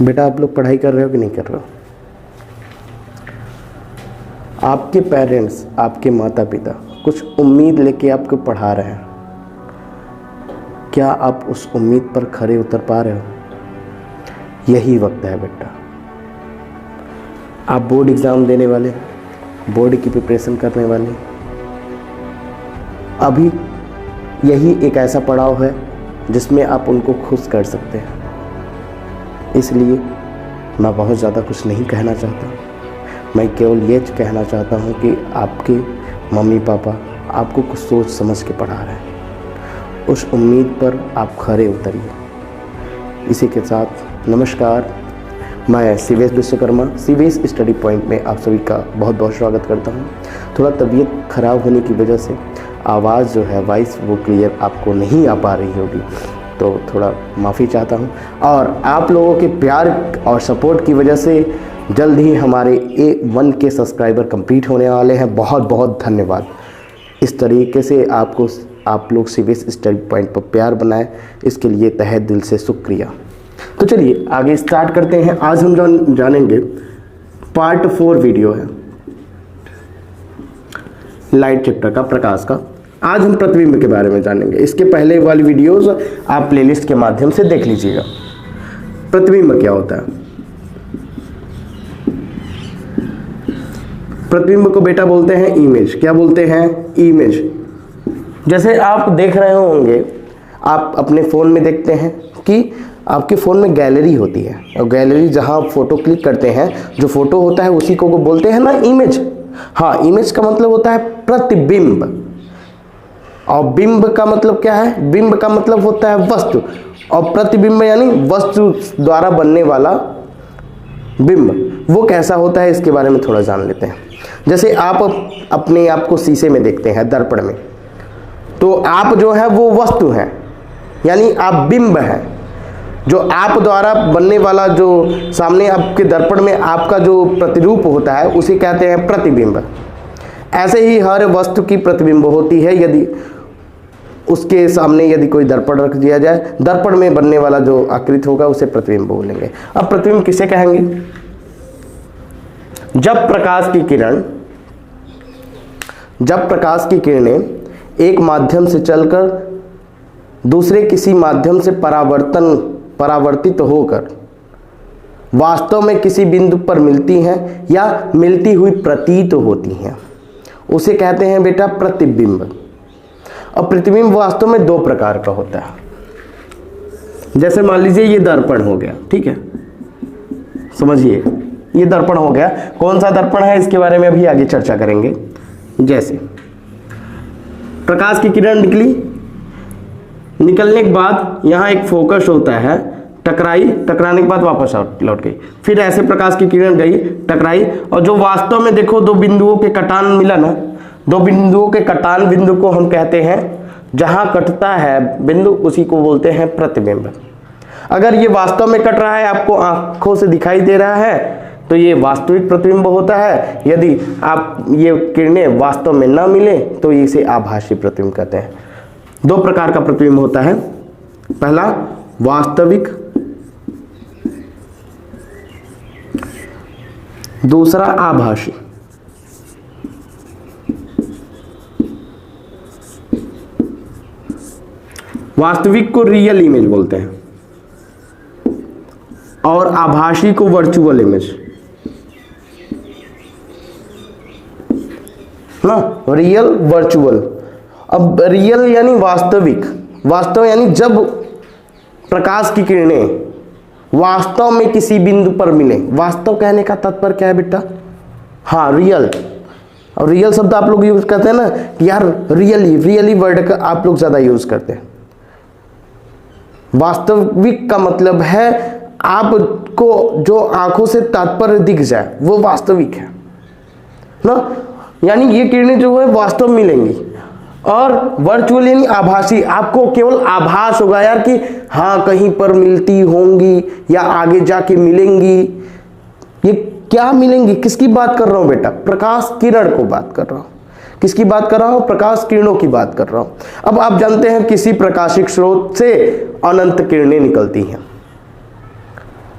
बेटा आप लोग पढ़ाई कर रहे हो कि नहीं कर रहे हो? आपके पेरेंट्स, आपके माता पिता कुछ उम्मीद लेके आपको पढ़ा रहे हैं, क्या आप उस उम्मीद पर खरे उतर पा रहे हो? यही वक्त है बेटा। आप बोर्ड एग्ज़ाम देने वाले, बोर्ड की प्रिपरेशन करने वाले, अभी यही एक ऐसा पड़ाव है जिसमें आप उनको खुश कर सकते हैं। इसलिए मैं बहुत ज़्यादा कुछ नहीं कहना चाहता, मैं केवल ये कहना चाहता हूँ कि आपके मम्मी पापा आपको कुछ सोच समझ के पढ़ा रहे हैं, उस उम्मीद पर आप खरे उतरिए। इसी के साथ नमस्कार, मैं सीवेश विश्वकर्मा सीवेश स्टडी पॉइंट में आप सभी का बहुत बहुत स्वागत करता हूँ। थोड़ा तबीयत ख़राब होने की वजह से आवाज़ जो है वॉइस वो क्लियर आपको नहीं आ पा रही होगी, तो थोड़ा माफ़ी चाहता हूँ। और आप लोगों के प्यार और सपोर्ट की वजह से जल्द ही हमारे 1 के सब्सक्राइबर कंप्लीट होने वाले हैं। बहुत बहुत धन्यवाद। इस तरीके से आप लोग सीवेश स्टडी पॉइंट पर प्यार बनाएं, इसके लिए तहे दिल से शुक्रिया। तो चलिए आगे स्टार्ट करते हैं। आज हम जानेंगे पार्ट 4 वीडियो है लाइट चैप्टर का, प्रकाश का। आज हम प्रतिबिंब के बारे में जानेंगे। इसके पहले वाली वीडियोस आप प्लेलिस्ट के माध्यम से देख लीजिएगा। प्रतिबिंब क्या होता है? प्रतिबिंब को बेटा बोलते हैं इमेज। क्या बोलते हैं? इमेज। जैसे आप देख रहे होंगे, आप अपने फ़ोन में देखते हैं कि आपके फ़ोन में गैलरी होती है, और गैलरी जहां आप फ़ोटो क्लिक करते हैं, जो फ़ोटो होता है उसी को बोलते हैं ना इमेज। हाँ, इमेज का मतलब होता है प्रतिबिंब, और बिंब का मतलब क्या है? बिंब का मतलब होता है वस्तु, और प्रतिबिंब यानी वस्तु द्वारा बनने वाला बिंब। वो कैसा होता है इसके बारे में थोड़ा जान लेते हैं। जैसे आप अपने आप को शीशे में देखते हैं, दर्पण में, तो आप जो है वो वस्तु हैं, यानी आप बिंब हैं। जो आप द्वारा बनने वाला, जो सामने आपके दर्पण में आपका जो प्रतिरूप होता है, उसे कहते हैं प्रतिबिंब। ऐसे ही हर वस्तु की प्रतिबिंब होती है। यदि उसके सामने यदि कोई दर्पण रख दिया जाए, दर्पण में बनने वाला जो आकृति होगा उसे प्रतिबिंब बोलेंगे। अब प्रतिबिंब किसे कहेंगे? जब प्रकाश की किरणें एक माध्यम से चलकर दूसरे किसी माध्यम से परावर्तित होकर वास्तव में किसी बिंदु पर मिलती हैं या मिलती हुई प्रतीत होती हैं, उसे कहते हैं बेटा प्रतिबिंब। और प्रतिबिंब वास्तव में 2 प्रकार का होता है। जैसे मान लीजिए ये दर्पण हो गया, ठीक है, समझिए ये दर्पण हो गया। कौन सा दर्पण है इसके बारे में अभी आगे चर्चा करेंगे। जैसे प्रकाश की किरण निकलने के बाद यहाँ एक फोकस होता है, टकराने के बाद वापस लौट गई, फिर ऐसे प्रकाश की किरण गई, टकराई, और जो वास्तव में देखो 2 बिंदुओं के कटान मिला ना, 2 बिंदुओं के कटान बिंदु को हम कहते हैं, जहां कटता है बिंदु उसी को बोलते हैं प्रतिबिंब। अगर ये वास्तव में कट रहा है, आपको आंखों से दिखाई दे रहा है, तो ये वास्तविक प्रतिबिंब होता है। यदि आप ये किरणें वास्तव में ना मिले तो इसे आभासी प्रतिबिंब कहते हैं। 2 प्रकार का प्रतिबिंब होता है। पहला वास्तविक, दूसरा आभासी। वास्तविक को रियल इमेज बोलते हैं और आभासी को वर्चुअल इमेज। ना, रियल वर्चुअल। अब रियल यानी वास्तविक, वास्तव यानी जब प्रकाश की किरणें वास्तव में किसी बिंदु पर मिले। वास्तव कहने का तात्पर्य क्या है बेटा? हाँ, रियल। और रियल शब्द आप लोग यूज करते हैं ना कि यार रियली वर्ड का आप लोग ज्यादा यूज करते हैं। वास्तविक का मतलब है आपको जो आंखों से तात्पर्य दिख जाए वो वास्तविक है ना, यानी ये किरणें जो है वास्तव में मिलेंगी। और वर्चुअल यानी आभासी, आपको केवल आभास होगा यार कि हाँ कहीं पर मिलती होंगी या आगे जाके मिलेंगी। ये क्या मिलेंगी? किसकी बात कर रहा हूं बेटा? प्रकाश किरण को बात कर रहा हूं। किसकी बात कर रहा हूं? प्रकाश किरणों की बात कर रहा हूं। अब आप जानते हैं किसी प्रकाशिक स्रोत से अनंत किरणें निकलती हैं।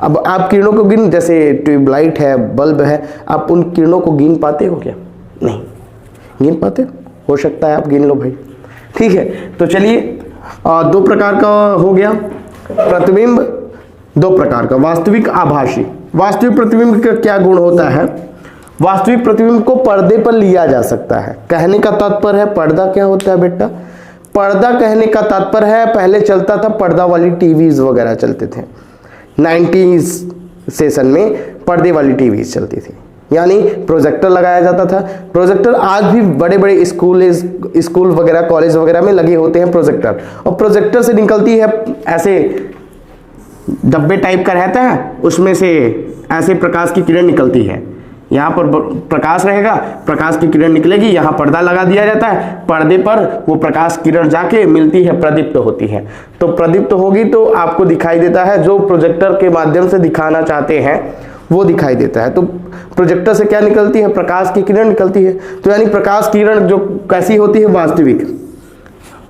अब आप किरणों को गिन, जैसे ट्यूबलाइट है, बल्ब है, आप उन किरणों को गिन पाते हो क्या? नहीं गिन पाते हो सकता है आप गिन लो भाई, ठीक है। तो चलिए दो प्रकार का हो गया प्रतिबिंब, दो प्रकार का वास्तविक आभासी। वास्तविक प्रतिबिंब का क्या गुण होता है? वास्तविक प्रतिबिंब को पर्दे पर लिया जा सकता है। कहने का तात्पर्य है पर्दा क्या होता है बेटा? पर्दा कहने का तात्पर्य है, पहले चलता था पर्दा वाली टीवीज वगैरह चलते थे, 90s सेशन में पर्दे वाली टीवीज चलती थी, यानी प्रोजेक्टर लगाया जाता था। प्रोजेक्टर आज भी बड़े बड़े स्कूल वगैरह कॉलेज वगैरह में लगे होते हैं प्रोजेक्टर, और प्रोजेक्टर से निकलती है ऐसे डब्बे टाइप का रहता है, उसमें से ऐसे प्रकाश की किरण निकलती है। यहाँ पर प्रकाश रहेगा, प्रकाश की किरण निकलेगी, यहाँ पर्दा लगा दिया जाता है, पर्दे पर वो प्रकाश किरण जाके मिलती है, प्रदीप्त होती है। तो प्रदीप्त होगी तो आपको दिखाई देता है, जो प्रोजेक्टर के माध्यम से दिखाना चाहते हैं वो दिखाई देता है। तो प्रोजेक्टर से क्या निकलती है? प्रकाश की किरण निकलती है। तो यानी प्रकाश किरण जो कैसी होती है? वास्तविक।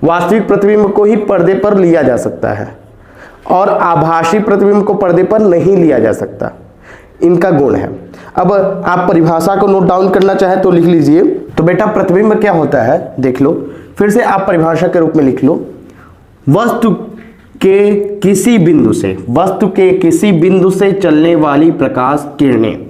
वास्तविक प्रतिबिंब को ही पर्दे पर लिया जा सकता है, और आभासी प्रतिबिंब को पर्दे पर नहीं लिया जा सकता। इनका गुण है। अब आप परिभाषा को नोट डाउन करना चाहे तो लिख लीजिए। तो बेटा प्रतिबिंब क्या होता है देख लो, फिर से आप परिभाषा के रूप में लिख लो। वस्तु के किसी बिंदु से, वस्तु के किसी बिंदु से चलने वाली प्रकाश किरणें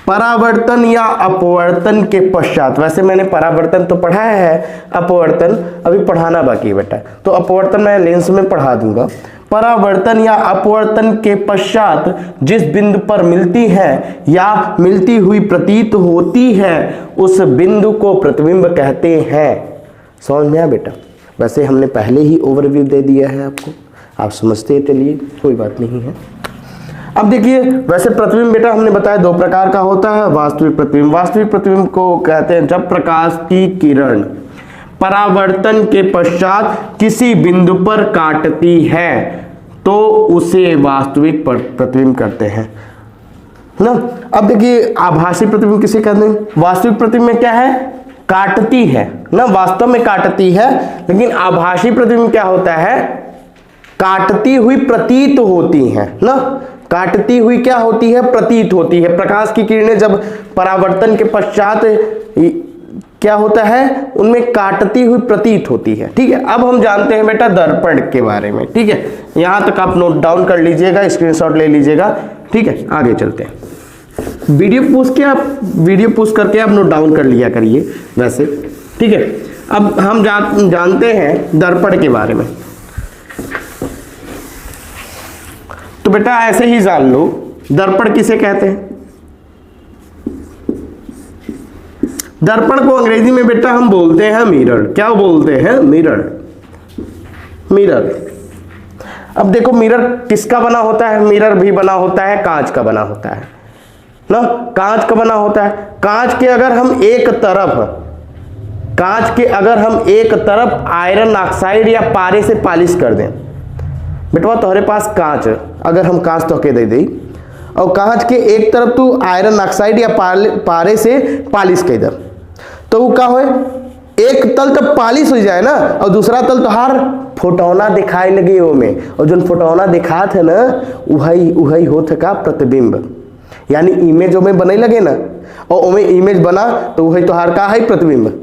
परावर्तन या अपवर्तन के पश्चात, वैसे मैंने परावर्तन तो पढ़ाया है, अपवर्तन अभी पढ़ाना बाकी है बेटा, तो अपवर्तन मैं लेंस में पढ़ा दूंगा। परावर्तन या अपवर्तन के पश्चात जिस बिंदु पर मिलती है या मिलती हुई प्रतीत होती है, उस बिंदु को प्रतिबिंब कहते हैं। समझ में आया बेटा? वैसे हमने पहले ही ओवरव्यू दे दिया है आपको, आप समझते चलिए, कोई बात नहीं है। अब देखिए, वैसे प्रतिबिंब बेटा हमने बताया दो प्रकार का होता है। वास्तविक प्रतिबिंब, वास्तविक प्रतिबिंब को कहते हैं जब प्रकाश की किरण परावर्तन के पश्चात किसी बिंदु पर काटती है तो उसे वास्तविक प्रतिबिंब करते हैं ना। अब देखिए आभासी प्रतिबिंब किसे कहते हैं? वास्तविक प्रतिबिंब में क्या है? काटती है ना, वास्तव में काटती है, लेकिन आभासी प्रतिबिंब क्या होता है? काटती हुई प्रतीत होती है ना। काटती हुई क्या होती है? प्रतीत होती है। प्रकाश की किरणें जब परावर्तन के पश्चात क्या होता है? उनमें काटती हुई प्रतीत होती है। ठीक है, अब हम जानते हैं बेटा दर्पण के बारे में। ठीक है, यहां तक आप नोट डाउन कर लीजिएगा, स्क्रीनशॉट ले लीजिएगा। ठीक है, आगे चलते हैं। वीडियो पोस्ट करके आप नोट डाउन कर लिया करिए वैसे। ठीक है, अब हम जानते हैं दर्पण के बारे में। तो बेटा ऐसे ही जान लो, दर्पण किसे कहते हैं? दर्पण को अंग्रेजी में बेटा हम बोलते हैं मिरर। क्या बोलते हैं? मिरर। मिरर। अब देखो मिरर किसका बना होता है? मिरर भी बना होता है कांच का बना होता है ना। कांच का बना होता है। कांच के अगर हम एक तरफ आयरन ऑक्साइड या पारे से पॉलिश कर दें, बेटवा तुम्हारे पास कांच, अगर हम कांच तो दे दें और कांच के एक तरफ तू आयरन ऑक्साइड या पारे से पॉलिश कर दे, तो वो क्या होए? एक तल तो पॉलिश हो जाए ना, और दूसरा तल तो हर फोटोना दिखाई लगे वो में, और जो फोटोना दिखात है ना वही होता का प्रतिबिंब, यानी इमेज में बने लगे ना, और ओमे इमेज बना तो वही तो हर का है प्रतिबिंब।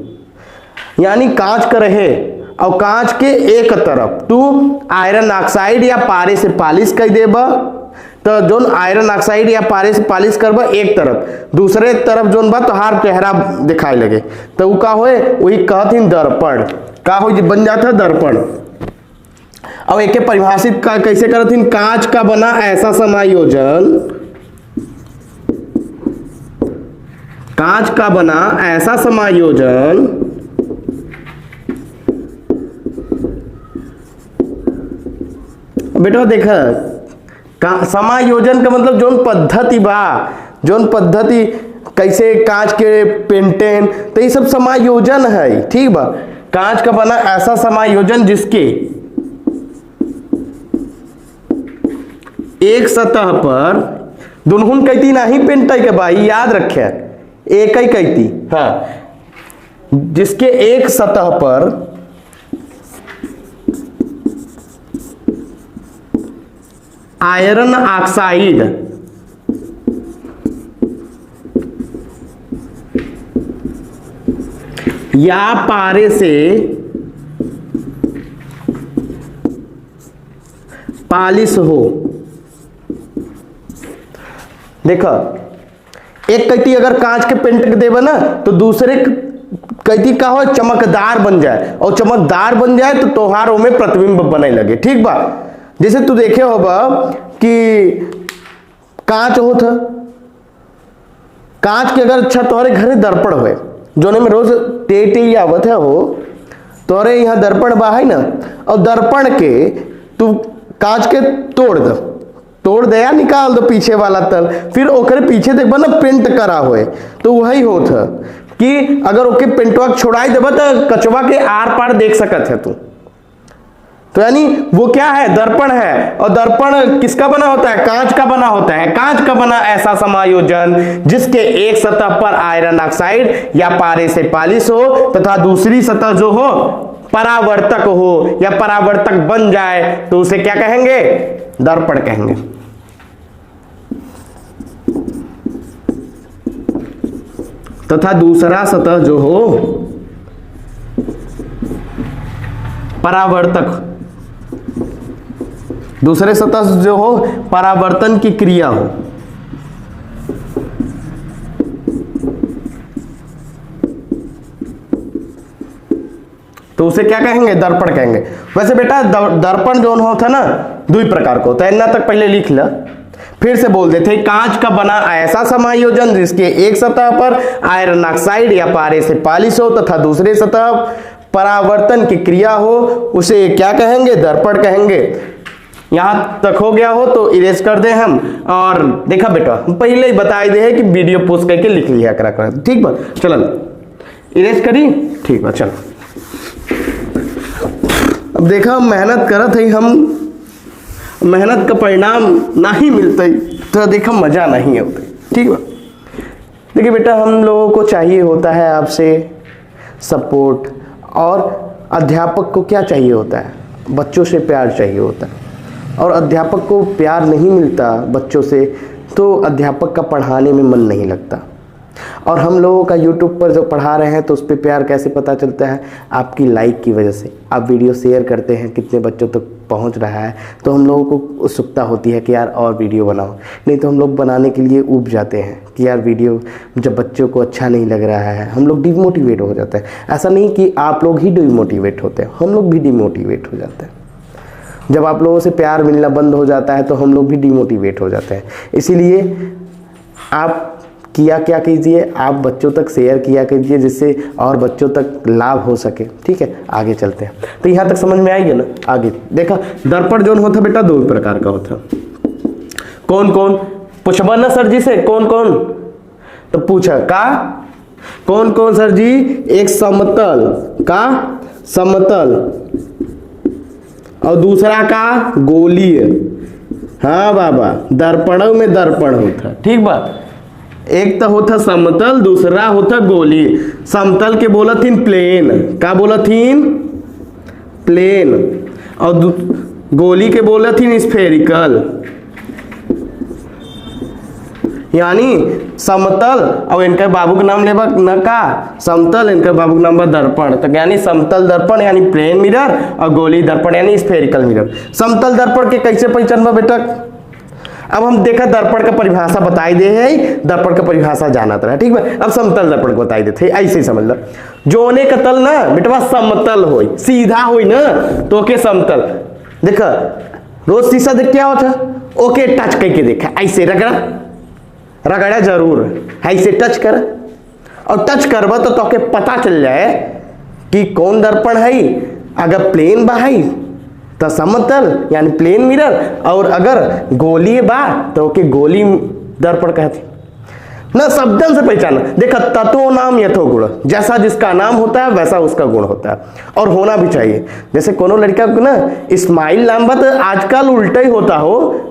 यानी कांच का रहे और कांच के एक तरफ तू आयरन ऑक्साइड या पारे से पॉलिश कर देबा, तो जोन आयरन ऑक्साइड या पारे से पॉलिश करबा एक तरफ, दूसरे तरफ जोन बा तो हार चेहरा दिखाई लगे, तो वो का होए? वही कहथिन दर्पण। का हो बन जाता दर्पण। अब एक परिभाषित का कैसे करथिन? कांच का बना ऐसा समायोजन, कांच का बना ऐसा समायोजन बेटा देखा, समायोजन का मतलब जोन पद्धति बा, जोन पद्धति कैसे कांच के पेंटेन, तो ये सब समायोजन है। ठीक बा, कांच का बना ऐसा समायोजन जिसके एक सतह पर दुनहुन कहती नहीं पेंट के भाई, याद रखे एक ही कहती, हाँ, जिसके एक सतह पर आयरन ऑक्साइड या पारे से पालिश हो। देखो एक कटी अगर कांच के पेंट के देवे ना तो दूसरे कटी का हो चमकदार बन जाए, और चमकदार बन जाए तो त्योहारों में प्रतिबिंब बने लगे। ठीक बा, जैसे तू देखे होगा कि कांच होता, कांच के अगर अच्छा तोहरे घरे दर्पण हुए जोने में रोज टे आवत है हो, तोहरे यहाँ दर्पण बा है ना, और दर्पण के तू कांच के तोड़ दे या निकाल दो पीछे वाला तल, फिर ओकरे पीछे देखबा ना पेंट करा हुए, तो वही होत है कि अगर ओके पेंटवा छोड़ाई देबा तो कचवा के आर पार देख सकत है तू। तो यानी वो क्या है, दर्पण है। और दर्पण किसका बना होता है, कांच का बना होता है। कांच का बना ऐसा समायोजन जिसके एक सतह पर आयरन ऑक्साइड या पारे से पालिश हो तथा दूसरी सतह जो हो परावर्तक हो या परावर्तक बन जाए तो उसे क्या कहेंगे, दर्पण कहेंगे। तथा दूसरा सतह जो हो परावर्तक, दूसरे सतह जो हो परावर्तन की क्रिया हो। तो उसे क्या कहेंगे, दर्पण कहेंगे। वैसे बेटा दर्पण जो होता है ना दो प्रकार को होता है, इतना तक पहले लिख ला, फिर से बोल देते। कांच का बना ऐसा समायोजन जिसके एक सतह पर आयरन ऑक्साइड या पारे से पालिश हो तथा दूसरे सतह परावर्तन की क्रिया हो, उसे क्या कहेंगे, दर्पण कहेंगे। यहां तक हो गया हो तो इरेज कर दे हम। और देखा बेटा हम पहले ही बताए दे है कि वीडियो पोस्ट करके लिख लिया करा। ठीक बा, चल इरेज करी, ठीक बा, चल। अब देखा मेहनत करत है हम, मेहनत का परिणाम नहीं मिलता तो देखा मजा नहीं होता। ठीक बा, देखिए बेटा हम लोगों को चाहिए होता है आपसे सपोर्ट, और अध्यापक को क्या चाहिए होता है, बच्चों से प्यार चाहिए होता है। और अध्यापक को प्यार नहीं मिलता बच्चों से तो अध्यापक का पढ़ाने में मन नहीं लगता। और हम लोगों का YouTube पर जो पढ़ा रहे हैं तो उस पर प्यार कैसे पता चलता है, आपकी लाइक की वजह से। आप वीडियो शेयर करते हैं, कितने बच्चों तक पहुंच रहा है, तो हम लोगों को उत्सुकता होती है कि यार और वीडियो बनाओ। नहीं तो हम लोग बनाने के लिए ऊब जाते हैं कि यार वीडियो जब बच्चों को अच्छा नहीं लग रहा है हम लोग डिमोटिवेट हो जाते हैं। ऐसा नहीं कि आप लोग ही डिमोटिवेट होते हैं, हम लोग भी डिमोटिवेट हो जाते हैं। जब आप लोगों से प्यार मिलना बंद हो जाता है तो हम लोग भी डिमोटिवेट हो जाते हैं। इसीलिए आप क्या कीजिए, आप बच्चों तक शेयर किया कीजिए जिससे और बच्चों तक लाभ हो सके। ठीक है, आगे चलते हैं। तो यहाँ तक समझ में आएगी ना। आगे देखा दर्पण जो होता बेटा दो प्रकार का होता। कौन कौन, पूछबा ना सर जी से कौन कौन, तो पूछा का कौन कौन सर जी, एक समतल का समतल और दूसरा का गोलीय। हाँ बाबा, दर्पणों में दर्पण होता। ठीक बा, एक तो होता समतल, दूसरा होता गोलीय। समतल के बोला थीन प्लेन, का बोला थीन प्लेन, और गोली के बोला थीन स्फेरिकल। यानी समतल और इनका बाबू का नाम लेबा न का समतल, इनका बाबू का नाम बा दर्पण। तो यानी समतल दर्पण यानी प्लेन मिरर, और गोली दर्पण यानी स्फेरिकल मिरर। समतल दर्पण के कैसे पहचान बा बेटा, अब हम देखा दर्पण का परिभाषा बताई दे है, दर्पण का परिभाषा जाना था। ठीक है, अब समतल दर्पण को बताई देते, ऐसे ही समझ लो। जोने का तल ना बेटवा समतल हो, सीधा हो ना तो ओके समतल। देखा रोज शीशा देख क्या होता, ओके टच करके देखा, ऐसे रगड़ा जरूर, ऐसे टच कर, और टच करबा तो तोके पता चल जाए कि कौन दर्पण है। अगर प्लेन बा है तो समतल यानी प्लेन मिरर, और अगर गोली बा तो ओके गोली दर्पण कहते ना। शब्दन से पहचाना, देखा तत्व नाम यथो गुण, जैसा जिसका नाम होता है वैसा उसका गुण होता है, और होना भी चाहिए। जैसे कोनो लड़का को ना इस्माइल नाम बा तो आजकल उल्टा ही होता हो,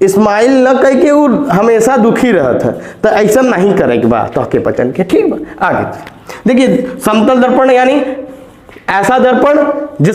इस्माइल न कह के वो हमेशा दुखी रहता है, तो ऐसा नहीं करे के बा तो के पहचान के। ठीक बा, आगे देखिए समतल दर्पण यानी ऐसा दर्पण जिस